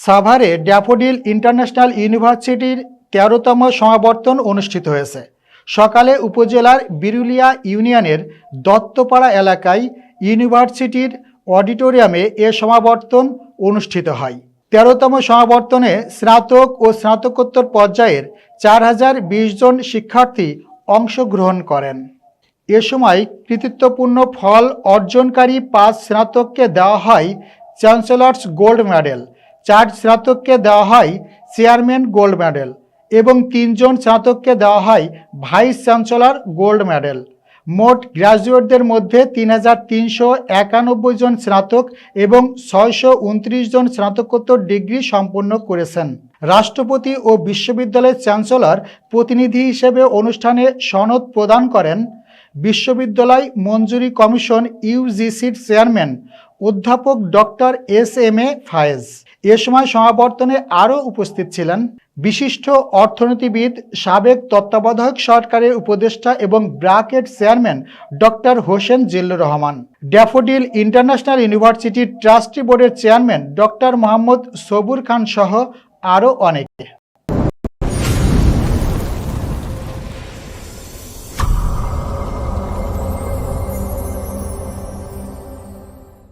সাভারে daffodil International ইউনিভার্সিটির ১৩তম সমাবর্তন অনুষ্ঠিত হয়েছে। সকালে উপজেলার বিরুলিয়া ইউনিয়নের দত্তপাড়া এলাকায় ইউনিভার্সিটির অডিটোরিয়ামে এ সমাবর্তন অনুষ্ঠিত হয়। ১৩তম সমাবর্তনে স্নাতক ও স্নাতকোত্তর পর্যায়ের ৪,০২০ জন শিক্ষার্থী অংশগ্রহণ করেন। এ সময় কৃতিত্বপূর্ণ ফল অর্জনকারী ৫ স্নাতককে দেওয়া হয় চ্যান্সেলর্স গোল্ড মেডেল, ৪ স্নাতককে দেওয়া হয় চেয়ারম্যান গোল্ড মেডেল এবং ৩ জন স্নাতককে দেওয়া হয় ভাইস চ্যান্সেলর গোল্ড মেডেল। মোট গ্র্যাজুয়েটদের মধ্যে ৩,৩৯১ জন স্নাতক এবং ৬২৯ জন স্নাতকোত্তর ডিগ্রি সম্পন্ন করেছেন। রাষ্ট্রপতি ও বিশ্ববিদ্যালয়ের চ্যান্সেলর প্রতিনিধি হিসেবে অনুষ্ঠানে সনদ প্রদান করেন বিশ্ববিদ্যালয় মঞ্জুরি কমিশন ইউজিসির চেয়ারম্যান অধ্যাপক ডক্টর এস.এম.এ. ফায়েজ। এ সময় সমাবর্তনে আরও উপস্থিত ছিলেন বিশিষ্ট অর্থনীতিবিদ, সাবেক তত্ত্বাবধায়ক সরকারের উপদেষ্টা এবং ব্র্যাকের chairman doctor Hossain Zillur Rahman, Daffodil International ইউনিভার্সিটির ট্রাস্টি বোর্ডের চেয়ারম্যান ডক্টর মোহাম্মদ সবুর খান সহ আরও অনেকে।